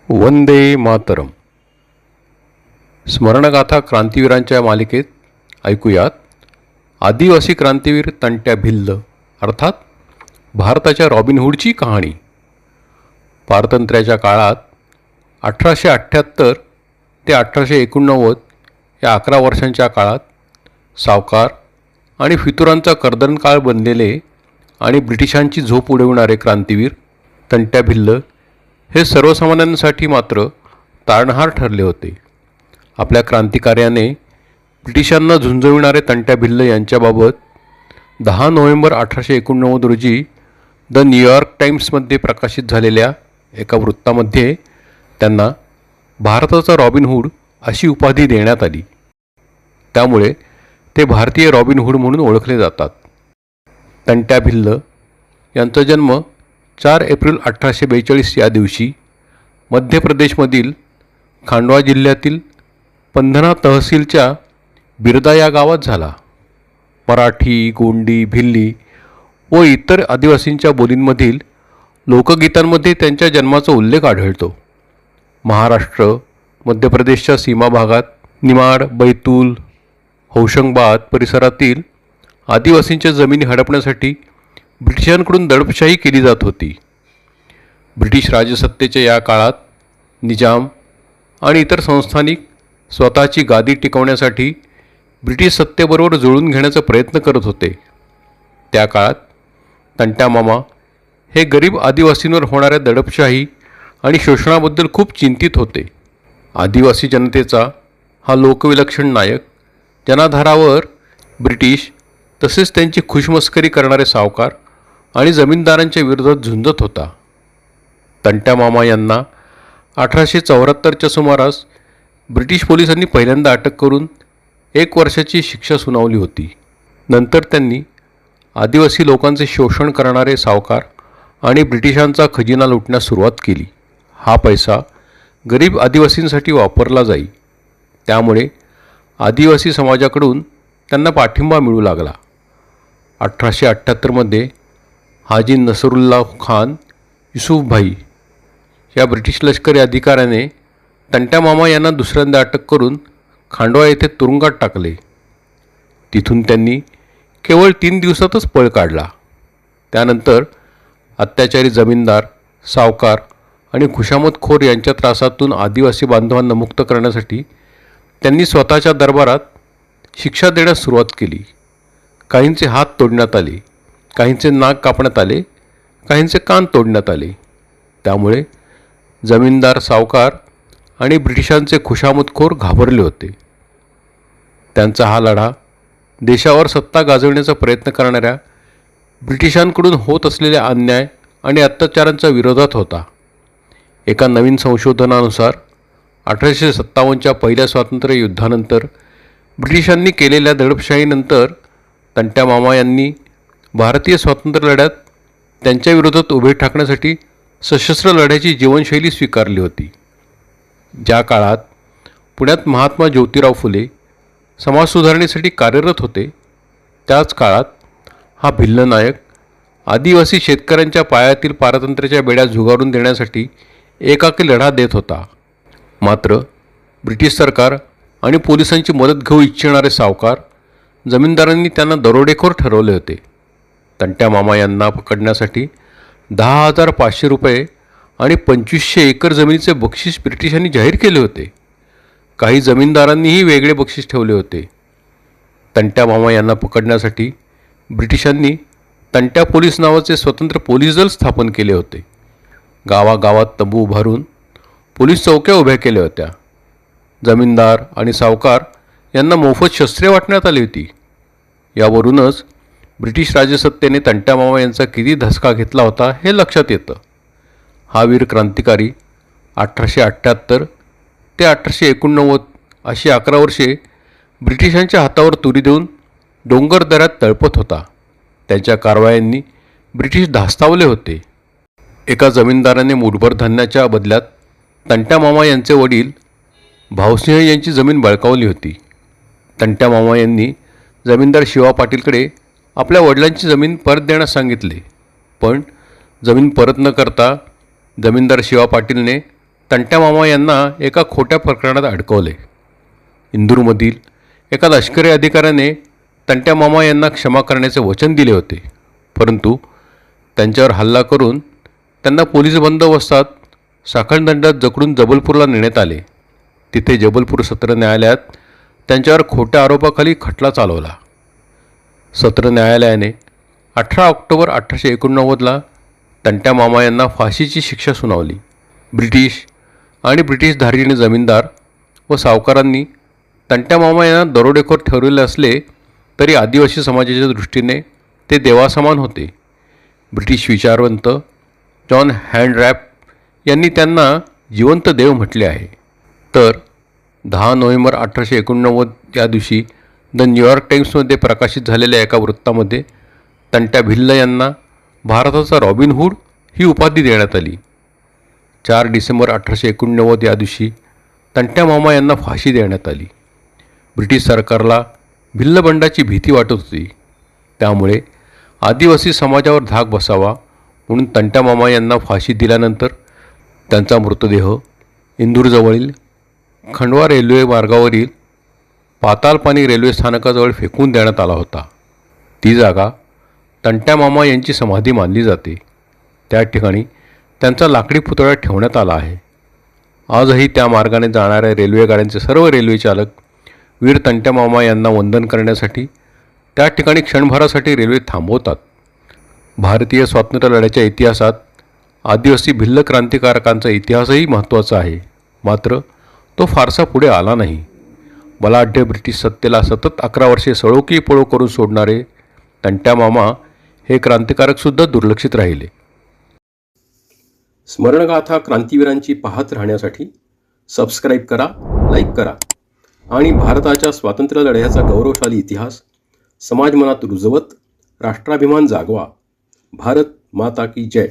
वंदे मातरम. स्मरणगाथा क्रांतिवीरांच्या मालिकेत ऐकूयात आदिवासी क्रांतिवीर तंट्या भिल्ल अर्थात भारताच्या रॉबिनहूडची कहाणी. पारतंत्र्याच्या काळात 1878 ते 1889 या 11 वर्षांच्या काळात सावकार आणि फितुरांचा कर्दनकाळ बनलेले आणि ब्रिटिशांची झोप उडविणारे क्रांतिवीर तंट्या भिल्ल हे सर्वसामान्यांसाठी मात्र तारणहार ठरले होते. आपल्या क्रांतिकार्याने ब्रिटिशांना झुंजविणारे तंट्या भिल्ल यांच्याबाबत 10 नोव्हेंबर 1889 रोजी द न्यूयॉर्क टाइम्समध्ये प्रकाशित झालेल्या एका वृत्तामध्ये त्यांना भारताचा रॉबिनहूड अशी उपाधी देण्यात आली. त्यामुळे ते भारतीय रॉबिनहूड म्हणून ओळखले जातात. तंट्या भिल्ल यांचा जन्म 4 एप्रिल 1842 या दिवशी मध्य प्रदेशमधील खांडवा जिल्ह्यातील पंधना तहसीलच्या बिरदा या गावात झाला. मराठी, गोंडी, भिल्ली व इतर आदिवासींच्या बोलींमधील लोकगीतांमध्ये त्यांच्या जन्माचा उल्लेख आढळतो. महाराष्ट्र, मध्य प्रदेशच्या सीमा भागात निमाड, बैतूल, होशंगाबाद परिसरातील आदिवासींच्या जमिनी हडपण्यासाठी ब्रिटिशांकडून दडपशाही केली जात होती. ब्रिटिश राजसत्तेच्या या काळात निजाम आणि इतर संस्थानिक स्वतःची गादी टिकवण्यासाठी ब्रिटिश सत्तेबरोबर जुळून घेण्याचा प्रयत्न करत होते. त्या काळात तंट्या मामा हे गरीब आदिवासींवर होणाऱ्या दडपशाही आणि शोषणाबद्दल खूप चिंतित होते. आदिवासी जनतेचा हा लोकविलक्षण नायक जनाधारावर ब्रिटिश तसेच त्यांची खुशमस्करी करणारे सावकार आणि जमीनदारांच्या विरोधात झुंजत होता. तंट्या मामा यांना 1874च्या सुमारास ब्रिटिश पोलिसांनी पहिल्यांदा अटक करून 1 वर्षाची शिक्षा सुनावली होती. नंतर त्यांनी आदिवासी लोकांचे शोषण करणारे सावकार आणि ब्रिटिशांचा खजिना लुटण्यास सुरुवात केली. हा पैसा गरीब आदिवासींसाठी वापरला जाई. त्यामुळे आदिवासी समाजाकडून त्यांना पाठिंबा मिळू लागला. 1878मध्ये हाजी नसरुल्ला खान युसुफभाई या ब्रिटिश लष्करी अधिकाऱ्याने तंट्या मामा यांना दुसऱ्यांदा अटक करून खांडवा येथे तुरुंगात टाकले. तिथून त्यांनी केवळ 3 दिवसातच पळ काढला. त्यानंतर अत्याचारी जमीनदार, सावकार आणि खुशामतखोर यांच्या त्रासातून आदिवासी बांधवांना मुक्त करण्यासाठी त्यांनी स्वतःच्या दरबारात शिक्षा देण्यास सुरुवात केली. काहींचे हात तोडण्यात आले, काहींचे नाक कापण्यात आले, काहींचे कान तोडण्यात आले. त्यामुळे जमीनदार, सावकार आणि ब्रिटिशांचे खुशामतखोर घाबरले होते. त्यांचा हा लढा देशावर सत्ता गाजवण्याचा प्रयत्न करणाऱ्या ब्रिटिशांकडून होत असलेल्या अन्याय आणि अत्याचारांच्या विरोधात होता. एका नवीन संशोधनानुसार 1857च्या पहिल्या स्वातंत्र्य युद्धानंतर ब्रिटिशांनी केलेल्या दडपशाहीनंतर तंट्या मामा यांनी भारतीय स्वातंत्र्य लढ्यात त्यांच्या विरोधात उभे ठाकण्यासाठी सशस्त्र लढ्याची जीवनशैली स्वीकारली होती. ज्या काळात पुण्यात महात्मा ज्योतिराव फुले समाज सुधारणेसाठी कार्यरत होते, त्याच काळात हा भिल्ल नायक आदिवासी शेतकऱ्यांच्या पायातील पारतंत्र्याच्या बेड्या झुगारून देण्यासाठी एकाकी लढा देत होता. मात्र ब्रिटिश सरकार आणि पोलिसांची मदत घेऊ इच्छिणारे सावकार, जमीनदारांनी त्यांना दरोडेखोर ठरवले होते. तंट्या मामा यांना पकडण्यासाठी 10,500 रुपये आणि 2500 एकर जमिनीचे बक्षीस ब्रिटिशांनी जाहीर केले होते. काही जमीनदारांनीही वेगळे बक्षीस ठेवले होते. तंट्या मामा यांना पकडण्यासाठी ब्रिटिशांनी तंट्या पोलीस नावाचे स्वतंत्र पोलीस दल स्थापन केले होते. गावागावात तंबू उभारून पोलीस चौक्या उभ्या केल्या होत्या. जमीनदार आणि सावकार यांना मोफत शस्त्रे वाटण्यात आली होती. यावरूनच ब्रिटिश राजसत्तेने तंट्या मामा यांचा किती धसका घेतला होता हे लक्षात येतं. हा वीर क्रांतिकारी 1878 ते 1889 अशी 11 वर्षे ब्रिटिशांच्या हातावर तुरी देऊन डोंगर दऱ्यात तळपत होता. त्यांच्या कारवायांनी ब्रिटिश धास्तावले होते. एका जमीनदाराने मूठभर धान्याच्या बदल्यात तंट्या मामा यांचे वडील भाऊसिंह यांची जमीन बळकावली होती. तंट्या मामा यांनी जमीनदार शिवा पाटीलकडे आपल्या वडिलांची जमीन परत देण्यास सांगितले. पण जमीन परत न करता जमीनदार शिवा पाटीलने तंट्या मामा यांना एका खोट्या प्रकरणात अडकवले. इंदूरमधील एका लष्करी अधिकाऱ्याने तंट्या मामा यांना क्षमा करण्याचे वचन दिले होते, परंतु त्यांच्यावर हल्ला करून त्यांना पोलीस बंदोबस्तात साखळदंडात जकडून जबलपूरला नेण्यात आले. तिथे जबलपूर सत्र न्यायालयात त्यांच्यावर खोट्या आरोपाखाली खटला चालवला. सत्र न्यायालयाने 18 ऑक्टोबर 1889ला तंट्या मामा यांना फाशीची शिक्षा सुनावली. ब्रिटिश आणि ब्रिटिशधारी जमीनदार व सावकारांनी तंट्या मामा यांना दरोडेखोर ठरवले असले तरी आदिवासी समाजाच्या दृष्टीने ते देवासमान होते. ब्रिटिश विचारवंत जॉन हँडरॅप यांनी त्यांना जिवंत देव म्हटले आहे. तर 10 नोव्हेंबर 1889 या दिवशी द न्यूयॉर्क टाइम्समध्ये प्रकाशित झालेल्या एका वृत्तामध्ये तंट्या भिल्ल यांना भारताचा रॉबिनहूड ही उपाधी देण्यात आली. 4 डिसेंबर 1889 या दिवशी तंट्या मामा यांना फाशी देण्यात आली. ब्रिटिश सरकारला भिल्लबंडाची भीती वाटत होती, त्यामुळे आदिवासी समाजावर धाक बसावा म्हणून तंट्या मामा यांना फाशी दिल्यानंतर त्यांचा मृतदेह इंदूरजवळील खंडवा रेल्वे मार्गावरील पातालपानी रेल्वे स्थानकाजवळ फेकून देण्यात आला होता. ती जागा तंट्या मामा यांची समाधी मानली जाते. त्या ठिकाणी त्यांचा लाकडी पुतळा ठेवण्यात आला आहे. आजही त्या मार्गाने जाणाऱ्या रेल्वेगाड्यांचे सर्व रेल्वे चालक वीर तंट्या मामा यांना वंदन करण्यासाठी त्या ठिकाणी क्षणभरासाठी रेल्वे थांबवतात. भारतीय स्वातंत्र्य लढ्याच्या इतिहासात आदिवासी भिल्ल क्रांतिकारकांचा इतिहासही महत्त्वाचा आहे, मात्र तो फारसा पुढे आला नाही. बलाढ्य ब्रिटिश सत्तेला सतत 11 वर्षे सळोकी पळो करून सोडणारे तंट्या मामा हे क्रांतिकारकसुद्धा दुर्लक्षित राहिले. स्मरणगाथा क्रांतिवीरांची पाहत राहण्यासाठी सबस्क्राईब करा, लाईक करा आणि भारताच्या स्वातंत्र्य लढ्याचा गौरवशाली इतिहास समाज मनात रुजवत राष्ट्राभिमान जागवा. भारत माता की जय.